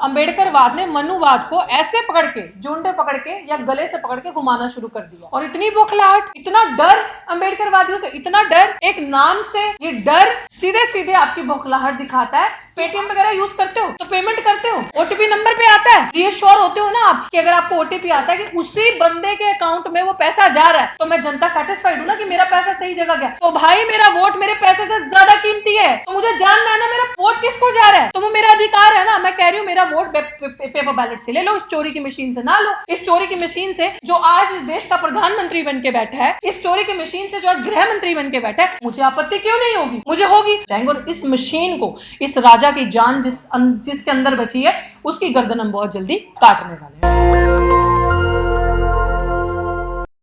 अंबेडकरवाद ने मनुवाद को ऐसे पकड़ के, जोंडे पकड़ के या गले से पकड़ के घुमाना शुरू कर दिया। और इतनी बौखलाहट, इतना डर अंबेडकरवादियों से, इतना डर, एक नाम से ये डर सीधे सीधे आपकी बौखलाहट दिखाता है। पेटीएम वगैरह यूज करते हो तो पेमेंट करते हो, ओटीपी नंबर पे आता है, रीअश्योर होते हो ना आप कि अगर आपको ओटीपी आता है कि उसी बंदे के अकाउंट में वो पैसा जा रहा है, तो मैं जनता सेटिस्फाइड हूं ना कि मेरा पैसा सही जगह गया। तो भाई मेरा वोट मेरे पैसे से ज्यादा कीमती है, तो मुझे जानना है ना मेरा वोट किसको जा रहा है, तो वो मेरा अधिकार है ना। मैं कह रही हूँ मेरा वोट पेपर बैलेट से ले लो, इस चोरी की मशीन से ना लो। इस चोरी की मशीन से जो आज इस देश का प्रधानमंत्री बन के बैठा है, इस चोरी की मशीन से जो आज गृह मंत्री बन के बैठा है, मुझे आपत्ति क्यों नहीं होगी? मुझे होगी। जाएंगे और इस मशीन को, इस राजा की जान जिसके अंदर बची है, उसकी गर्दन हम बहुत जल्दी काटने वाले हैं।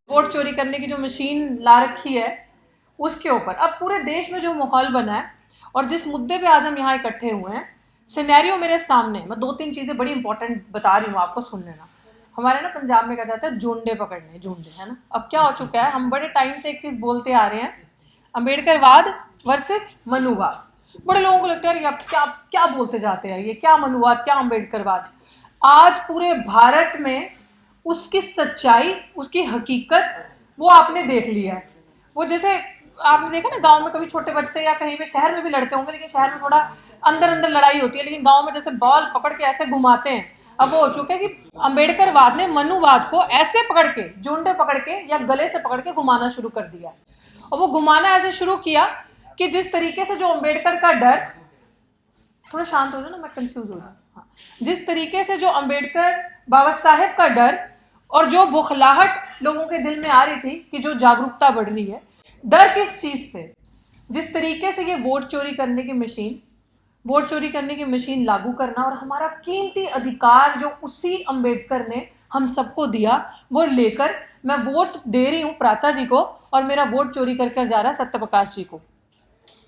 वोट चोरी करने की जो मशीन ला रखी है उसके ऊपर अब पूरे देश में जो माहौल बना है और जिस मुद्दे पे आज हम यहाँ इकट्ठे हुए हैं, सिनेरियो मेरे सामने, मैं 2-3 चीजें बड़ी इंपॉर्टेंट बता रही हूँ आपको, सुन लेना। हमारे ना पंजाब में कहा जाता है जोंडे पकड़ने, जोंडे, है ना। अब क्या हो चुका है, हम बड़े टाइम से एक चीज बोलते आ रहे हैं, अंबेडकरवाद वर्सेस मनुवाद। बड़े लोगों को लगता है यार क्या क्या बोलते जाते हैं, ये क्या मनुवाद, क्या अंबेडकरवाद। आज पूरे भारत में उसकी सच्चाई, उसकी हकीकत वो आपने देख लिया है। वो जैसे आपने देखा ना, गांव में कभी छोटे बच्चे या कहीं पे शहर में भी लड़ते होंगे, लेकिन शहर में थोड़ा अंदर अंदर लड़ाई होती है, लेकिन गांव में जैसे बॉल पकड़ के ऐसे घुमाते हैं। अब वो हो चुका है कि अंबेडकरवाद ने मनुवाद को ऐसे पकड़ के, जोंडे पकड़ के या गले से पकड़ के घुमाना शुरू कर दिया। और वो घुमाना ऐसे शुरू किया कि जिस तरीके से जो अंबेडकर का डर, थोड़ा शांत हो जाओ ना, मैं कंफ्यूज हो जाऊँ। हाँ, जिस तरीके से जो अंबेडकर बाबा साहेब का डर और जो बौखलाहट लोगों के दिल में आ रही थी कि जो जागरूकता बढ़ रही है, डर किस चीज से, जिस तरीके से ये वोट चोरी करने की मशीन लागू करना और हमारा कीमती अधिकार जो उसी अंबेडकर ने हम सबको दिया, वो लेकर मैं वोट दे रही हूँ प्राचा जी को और मेरा वोट चोरी करके जा रहा है सत्यप्रकाश जी को।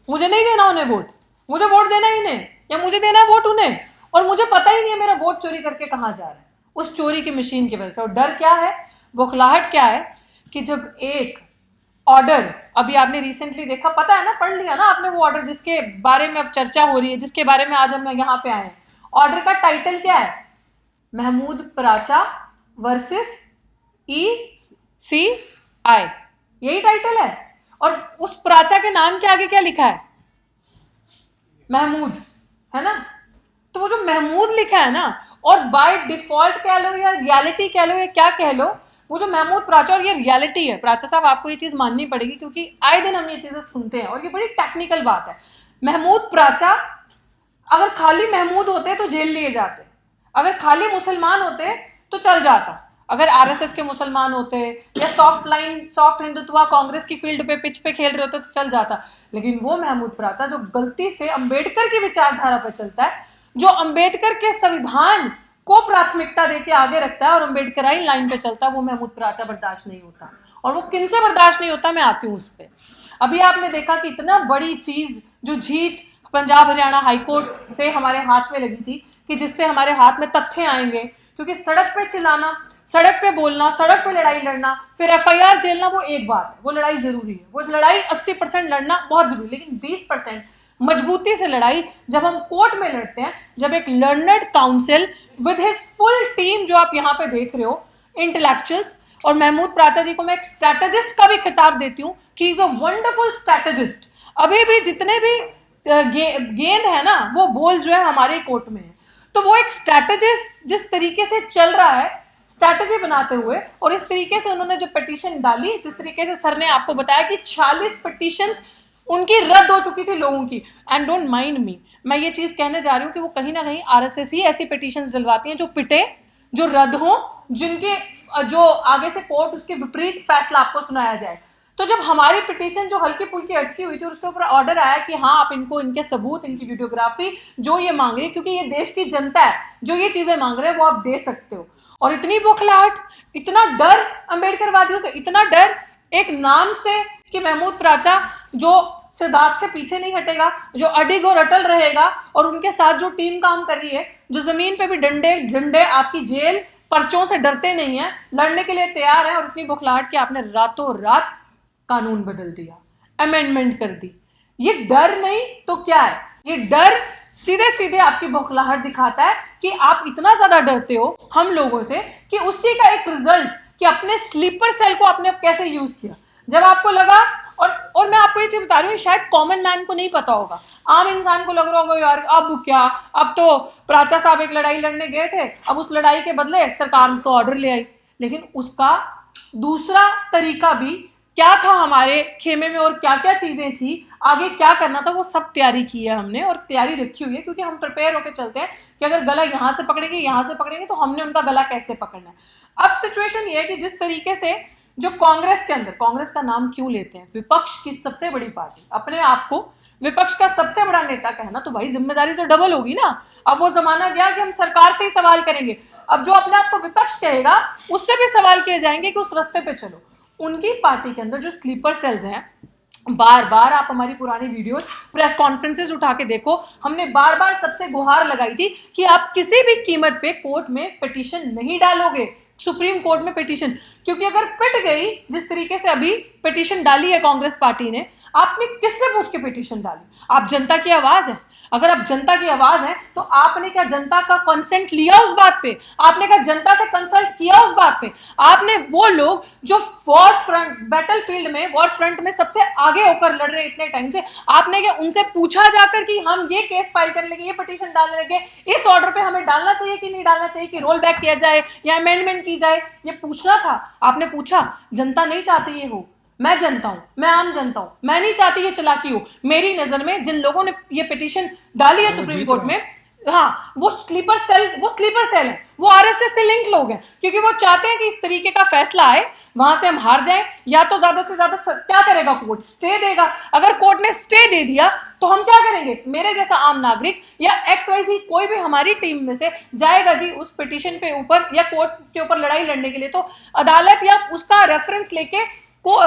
मुझे नहीं देना उन्हें वोट, मुझे वोट देना ही नहीं, या मुझे देना है वोट उन्हें, और मुझे पता ही नहीं है मेरा वोट चोरी करके कहाँ जा रहा है, उस चोरी की मशीन की वजह से। और डर क्या है, बौखलाहट क्या है कि जब एक ऑर्डर, अभी आपने रिसेंटली देखा, पता है ना, पढ़ लिया ना आपने वो ऑर्डर जिसके बारे में अब चर्चा हो रही है, जिसके बारे में आज हम यहाँ पे आए हैं। ऑर्डर का टाइटल क्या है, महमूद प्राचा वर्सेस ECI, यही टाइटल है। और उस प्राचा के नाम के आगे क्या लिखा है, महमूद, है ना। तो वो जो महमूद लिखा है ना, और बाय डिफॉल्ट कह लो या रियलिटी कह लो या क्या कह लो, वो जो महमूद प्राचा, और ये रियलिटी है प्राचा साहब, आपको ये चीज माननी पड़ेगी क्योंकि आए दिन हम ये चीजें सुनते हैं और ये बड़ी टेक्निकल बात है। महमूद प्राचा, अगर खाली महमूद होते तो जेल लिए जाते, अगर खाली मुसलमान होते तो चल जाता, अगर आरएसएस के मुसलमान होते या सॉफ्ट हिंदुत्व कांग्रेस की फील्ड पे पिच पे खेल रहे होते तो चल जाता। लेकिन वो महमूद प्राचा जो गलती से अंबेडकर की विचारधारा पर चलता है, जो अंबेडकर के संविधान को प्राथमिकता देके आगे रखता है और अंबेडकराइन लाइन पे चलता है, वो महमूद प्राचा बर्दाश्त नहीं होता। और वो किनसे बर्दाश्त नहीं होता, मैं आती हूँ उस पर। अभी आपने देखा कि इतना बड़ी चीज जो जीत पंजाब हरियाणा हाईकोर्ट से हमारे हाथ में लगी थी, कि जिससे हमारे हाथ में तथ्य आएंगे, क्योंकि सड़क पे चिल्लाना, सड़क पे बोलना, सड़क पे लड़ाई लड़ना, फिर FIR झेलना, वो एक बात है, वो लड़ाई जरूरी है, वो लड़ाई 80% लड़ना बहुत जरूरी, लेकिन 20% मजबूती से लड़ाई जब हम कोर्ट में लड़ते हैं, जब एक learned council with his full team, जो आप यहाँ पे देख रहे हो, इंटेलेक्चुअल्स, और महमूद प्राचा जी को मैं एक स्ट्रैटेजिस्ट का भी खिताब देती हूँ कि इज अ वंडरफुल स्ट्रैटेजिस्ट। अभी भी जितने भी गेंद है ना, वो बॉल जो है हमारे कोर्ट में है। तो वो एक स्ट्रैटेजिस्ट जिस तरीके से चल रहा है, स्ट्रैटेजी बनाते हुए, और इस तरीके से उन्होंने जो पिटीशन डाली, जिस तरीके से सर ने आपको बताया कि 40 पिटीशंस उनकी रद्द हो चुकी थी लोगों की। एंड डोंट माइंड मी, मैं ये चीज कहने जा रही हूँ कि वो कहीं ना कहीं RSS ही ऐसी पिटीशंस डलवाती हैं जो पिटे, जो रद्द हो, जिनके जो आगे से कोर्ट उसके विपरीत फैसला आपको सुनाया जाए। तो जब हमारी पिटीशन जो हल्की फुल्की अटकी हुई थी और उसके ऊपर ऑर्डर आया कि हाँ आप इनको, इनके सबूत, इनकी वीडियोग्राफी जो ये मांग रही है, क्योंकि ये देश की जनता है जो ये चीजें मांग रहे हैं, वो आप दे सकते हो। और इतनी बौखलाहट, इतना डर अंबेडकरवादियों से, इतना डर एक नाम से कि महमूद प्राचा जो सिद्धार्थ से पीछे नहीं हटेगा, जो अडिग और अटल रहेगा, और उनके साथ जो टीम काम कर रही है, जो जमीन पे भी डंडे आपकी जेल पर्चों से डरते नहीं है, लड़ने के लिए तैयार है। और इतनी बौखलाहट कि आपने रातों रात कानून बदल दिया, अमेंडमेंट कर दी। ये डर नहीं तो क्या है, ये डर सीधे सीधे आपकी बौखलाहट दिखाता है कि आप इतना ज्यादा डरते हो हम लोगों से कि उसी का एक रिजल्ट कि अपने स्लीपर सेल को आपने कैसे यूज किया। जब आपको लगा, और मैं आपको ये चीज बता रही हूँ, शायद कॉमन मैन को नहीं पता होगा, आम इंसान को लग रहा होगा यार अब क्या, अब तो प्राचा साहब एक लड़ाई लड़ने गए थे, अब उस लड़ाई के बदले सरकार तो ऑर्डर ले आई। लेकिन उसका दूसरा तरीका भी क्या था हमारे खेमे में, और क्या क्या चीजें थी, आगे क्या करना था, वो सब तैयारी की है हमने और तैयारी रखी हुई है, क्योंकि हम प्रिपेयर होकर चलते हैं कि अगर गला यहां से पकड़ेंगे यहां से पकड़ेंगे तो हमने उनका गला कैसे पकड़ना है। अब सिचुएशन ये है कि जिस तरीके से जो कांग्रेस के अंदर, कांग्रेस का नाम क्यों लेते हैं, विपक्ष की सबसे बड़ी पार्टी, अपने आप को विपक्ष का सबसे बड़ा नेता कहना, तो भाई जिम्मेदारी तो डबल होगी ना। अब वो जमाना गया कि हम सरकार से ही सवाल करेंगे, अब जो अपने आप को विपक्ष कहेगा उससे भी सवाल किए जाएंगे कि उस रास्ते पे चलो। उनकी पार्टी के अंदर जो स्लीपर सेल्स हैं, बार बार आप हमारी पुरानी वीडियोस, प्रेस कॉन्फ्रेंसेस उठा के देखो, हमने बार बार सबसे गुहार लगाई थी कि आप किसी भी कीमत पे कोर्ट में पिटीशन नहीं डालोगे, सुप्रीम कोर्ट में पिटीशन, क्योंकि अगर पिट गई जिस तरीके से अभी पिटीशन डाली है कांग्रेस पार्टी ने, आपने किससे पूछ के पिटीशन डाली? आप जनता की आवाज है, अगर आप जनता की आवाज है तो आपने क्या जनता का कंसेंट लिया उस बात पे? आपने क्या जनता से कंसल्ट किया उस बात पे? आपने वो लोग जो वॉर फ्रंट, बैटल फील्ड में, वॉर फ्रंट में सबसे आगे होकर लड़ रहे इतने टाइम से, आपने क्या उनसे पूछा जाकर कि हम ये केस फाइल करने लगे, ये पिटीशन डालने लगे, इस ऑर्डर पे हमें डालना चाहिए कि नहीं डालना चाहिए, कि रोल बैक किया जाए या अमेंडमेंट की जाए? ये पूछना था, आपने पूछा। जनता नहीं चाहती ये हो, मैं जनता हूं, मैं आम जनता हूं, मैं नहीं चाहती ये चालाकी हो। मेरी नजर में जिन लोगों ने ये पिटीशन डाली है सुप्रीम कोर्ट में, हाँ, वो स्लीपर सेल है, वो आरएसएस से लिंक लोग हैं, क्योंकि वो चाहते हैं कि इस तरीके का फैसला आए, वहां से हम हार जाएं, या तो ज्यादा से ज्यादा क्या करेगा कोर्ट? स्टे देगा। अगर कोर्ट ने स्टे दे दिया तो हम क्या करेंगे? मेरे जैसा आम नागरिक या XYZ कोई भी हमारी टीम में से जाएगा जी उस पिटीशन पे ऊपर या कोर्ट के ऊपर लड़ाई लड़ने के लिए, तो अदालत या उसका रेफरेंस लेके को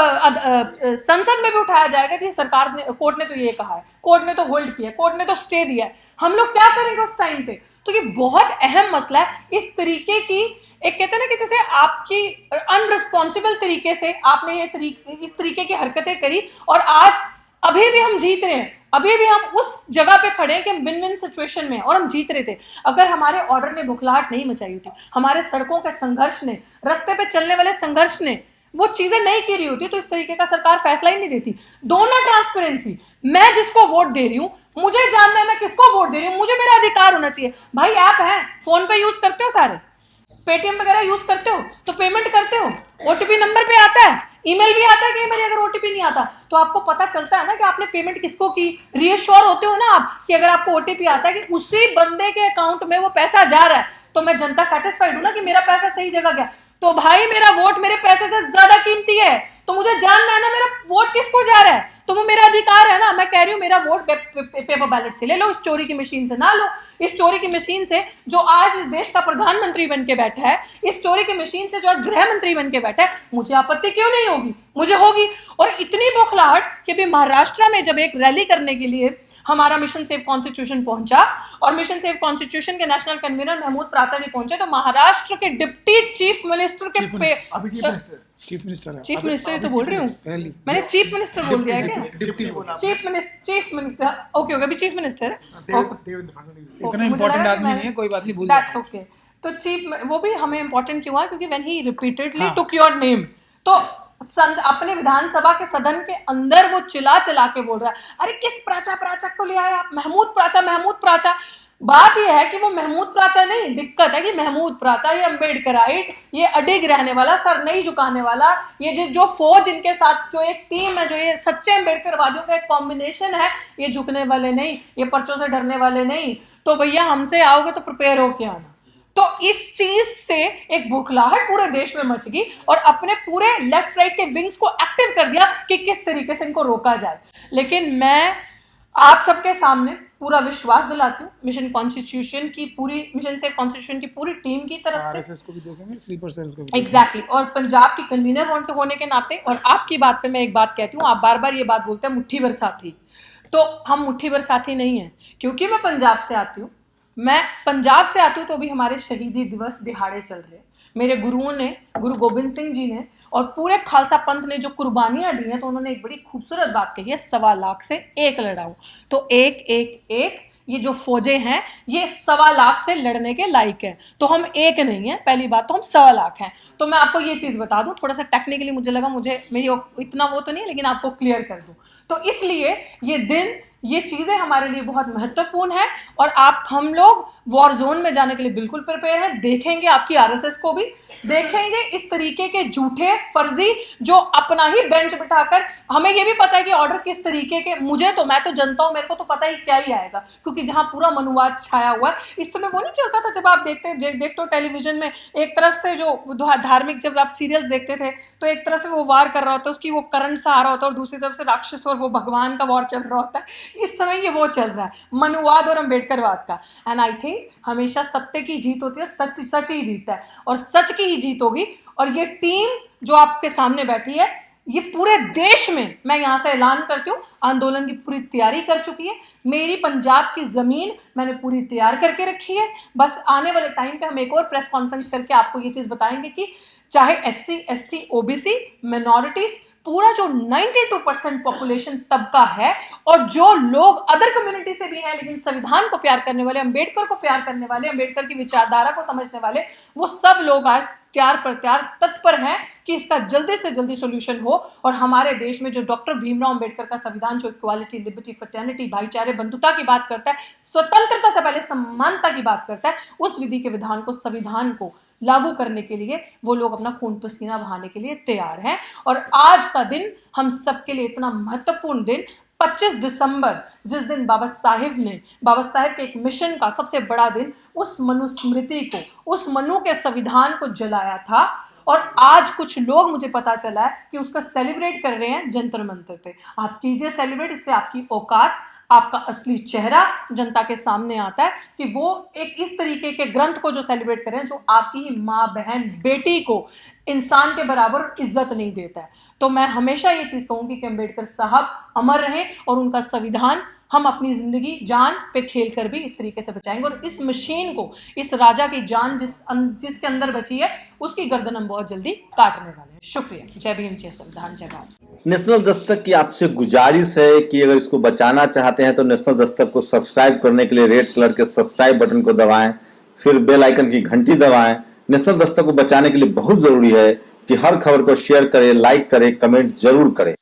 संसद में भी उठाया जाएगा जी, सरकार ने, कोर्ट ने तो ये कहा है, कोर्ट ने तो होल्ड किया, कोर्ट ने तो स्टे दिया है, हम लोग क्या करेंगे उस टाइम पे? तो ये बहुत अहम मसला है। इस तरीके की एक, कहते हैं ना कि जैसे आपकी अनरिस्पॉन्सिबल तरीके से आपने इस तरीके की हरकतें करी, और आज अभी भी हम जीत रहे हैं, अभी भी हम उस जगह पे खड़े हैं कि हम विन विन सिचुएशन में हैं और हम जीत रहे थे। अगर हमारे ऑर्डर ने बुखलाहट नहीं मचाई होती, हमारे सड़कों के संघर्ष ने, रास्ते पे चलने वाले संघर्ष ने वो चीजें नहीं की रही होती, तो इस तरीके का सरकार फैसला ही नहीं देती। दोनों ट्रांसपेरेंसी, मैं जिसको वोट दे रही हूं मुझे जानना है मैं किसको वोट दे रही हूं, मुझे मेरा अधिकार होना चाहिए। भाई ऐप है, फोन पे यूज करते हो, सारे पेटीएम वगैरह यूज करते हो, तो पेमेंट करते हो, ओटीपी नंबर पे आता है, ईमेल भी आता है कि मेरे अगर ओटीपी नहीं आता तो आपको पता चलता है ना कि आपने पेमेंट किसको की। रीअश्योर होते हो ना आप कि अगर आपको ओटीपी आता है कि उसी बंदे के अकाउंट में वो पैसा जा रहा है, तो मैं जनता सेटिस्फाइड हूं ना कि मेरा पैसा सही जगह गया। तो भाई मेरा वोट मेरे पैसे से ज्यादा कीमती है, तो मुझे जानना है ना मेरा वोट किसको जा रहा है, तो वो मेरा अधिकार है ना। मैं कह रही हूं मेरा वोट पेपर बैलेट से ले लो, इस चोरी की मशीन से ना लो। इस चोरी की मशीन से जो आज इस देश का प्रधानमंत्री बन के बैठा है, इस चोरी की मशीन से जो आज गृह मंत्री बन के बैठा है, मुझे आपत्ति क्यों नहीं होगी? मुझे होगी। और इतनी बौखलाहट कि अभी महाराष्ट्र में जब एक रैली करने के लिए हमारा मिशन सेव कॉन्स्टिट्यूशन पहुंचा, और मिशन सेव कॉन्स्टिट्यूशन के नेशनल कन्वीनर महमूद प्राचा जी पहुंचे, तो महाराष्ट्र के डिप्टी चीफ मिनिस्टर के चीफ मिनिस्टर तो बोल रही हूँ मैंने, चीफ मिनिस्टर बोल दिया है क्या? चीफ मिनिस्टर, ओके अभी चीफ मिनिस्टर है, इतना इंपॉर्टेंट आदमी नहीं है, कोई बात नहीं, भूल दैट्स ओके। तो चीफ, वो भी हमें इंपॉर्टेंट क्यों है? क्योंकि when he repeatedly took your name, तो अपने विधानसभा के सदन के अंदर वो चिल्ला के बोल रहा है, अरे किस प्राचा को ले आए आप, महमूद प्राचा। बात यह है कि वो महमूद प्राचा नहीं, दिक्कत है कि महमूद प्राचा ये अम्बेडकराइट, ये अडिग रहने वाला, सर नहीं झुकाने वाला, ये जो फौज इनके साथ जो एक टीम है, जो ये सच्चे अम्बेडकरवादियों का एक कॉम्बिनेशन है, ये झुकने वाले नहीं, ये पर्चों से डरने वाले नहीं। तो भैया हमसे आओगे तो प्रिपेयर होके आना। तो इस चीज से एक बुखलाहट पूरे देश में मच गई और अपने पूरे लेफ्ट राइट के विंग्स को एक्टिव कर दिया कि किस तरीके से इनको रोका जाए। लेकिन मैं आप सबके सामने पूरा विश्वास दिलाती हूँ मिशन सेव कॉन्स्टिट्यूशन की पूरी टीम की तरफ से, आरएसएस को भी देखेंगे, स्लीपर सेल्स को भी एग्जैक्टली, और पंजाब की कन्वीनर होने के नाते, और आपकी बात पे मैं एक बात कहती हूँ, आप बार बार ये बात बोलते हैं मुट्ठी भर साथी, तो हम मुट्ठी भर साथी नहीं है, क्योंकि मैं पंजाब से आती हूँ। मैं पंजाब से आती हूँ तो अभी हमारे शहीदी दिवस दिहाड़े चल रहे हैं। मेरे गुरुओं ने, गुरु गोबिंद सिंह जी ने और पूरे खालसा पंथ ने जो कुर्बानियां दी हैं, तो उन्होंने एक बड़ी खूबसूरत बात कही है, 1.25 लाख से 1 लड़ाऊं। तो एक ये जो फौजें हैं ये 1.25 लाख से लड़ने के लायक है। तो हम एक नहीं है, पहली बात तो हम 1.25 लाख हैं। तो मैं आपको ये चीज बता दूं, थोड़ा सा टेक्निकली मुझे लगा, मुझे मेरी इतना वो तो नहीं है, लेकिन आपको क्लियर कर दूं। तो इसलिए ये दिन, ये चीजें हमारे लिए बहुत महत्वपूर्ण है और हम लोग वॉर जोन में जाने के लिए बिल्कुल प्रिपेयर हैं। देखेंगे आपकी आरएसएस को भी, देखेंगे इस तरीके के झूठे फर्जी जो अपना ही बेंच बिठाकर, हमें ये भी पता है कि ऑर्डर किस तरीके के, मैं तो जनता हूं, मेरे को तो पता ही क्या ही आएगा, क्योंकि जहां पूरा मनुवाद छाया हुआ है। इस समय वो नहीं चलता था जब आप देखते हो टेलीविजन में, एक तरफ से जो धार्मिक, जब आप सीरियल्स देखते थे तो एक तरफ से वो वार कर रहा होता है, उसकी वो करंट सा आ रहा होता है, और दूसरी तरफ से राक्षस और वो भगवान का वॉर चल रहा होता है। इस समय ये वो चल रहा है, मनुवाद और अम्बेडकरवाद का। एंड आई थिंक हमेशा सत्य की जीत होती है, सत्य सच ही जीतता है और सच की ही जीत होगी। और ये टीम जो आपके सामने बैठी है, ये पूरे देश में, मैं यहां से ऐलान करती हूँ, आंदोलन की पूरी तैयारी कर चुकी है। मेरी पंजाब की जमीन मैंने पूरी तैयार करके रखी है। बस आने वाले टाइम पे हम एक और प्रेस कॉन्फ्रेंस करके आपको ये चीज बताएंगे कि चाहे SC ST OBC माइनॉरिटीज, पूरा जो 92% पॉपुलेशन तबका है, और जो लोग अदर कम्युनिटी से भी हैं लेकिन संविधान को प्यार करने वाले, अंबेडकर को प्यार करने वाले, अंबेडकर की विचारधारा को समझने वाले, वो सब लोग आज तत्पर हैं कि इसका जल्दी से जल्दी सोल्यूशन हो। और हमारे देश में जो डॉक्टर भीमराव अंबेडकर का संविधान, जो इक्वालिटी, लिबर्टी, फ्रेटर्निटी, भाईचारे, बंधुता की बात करता है, स्वतंत्रता से पहले समानता की बात करता है, उस विधि के विधान को, संविधान को लागू करने के लिए वो लोग अपना खून पसीना बहाने के लिए तैयार हैं। और आज का दिन हम सबके लिए इतना महत्वपूर्ण दिन, 25 दिसंबर, जिस दिन बाबा साहेब के एक मिशन का सबसे बड़ा दिन, उस मनुस्मृति को, उस मनु के संविधान को जलाया था। और आज कुछ लोग, मुझे पता चला है कि उसका सेलिब्रेट कर रहे हैं जंतर मंतर पे। आप कीजिए सेलिब्रेट, इससे आपकी औकात, आपका असली चेहरा जनता के सामने आता है कि वो एक इस तरीके के ग्रंथ को जो सेलिब्रेट कर रहे हैं, जो आपकी ही माँ, बहन, बेटी को इंसान के बराबर इज्जत नहीं देता है। तो मैं हमेशा ये चीज कहूंगी कि अंबेडकर साहब अमर रहे और उनका संविधान हम अपनी जिंदगी जान पे खेल कर भी इस तरीके से बचाएंगे। और इस मशीन को, इस राजा की जान जिसके अंदर बची है, उसकी गर्दन हम बहुत जल्दी काटने वाले हैं। शुक्रिया। जय भीम, जय संविधान, जय भारत। नेशनल दस्तक की आपसे गुजारिश है कि अगर इसको बचाना चाहते हैं तो नेशनल दस्तक को सब्सक्राइब करने के लिए रेड कलर के सब्सक्राइब बटन को दबाएं, फिर बेल आइकन की घंटी दबाएं। नेशनल दस्तक को बचाने के लिए बहुत जरूरी है कि हर खबर को शेयर करें, लाइक करें, कमेंट जरूर करें।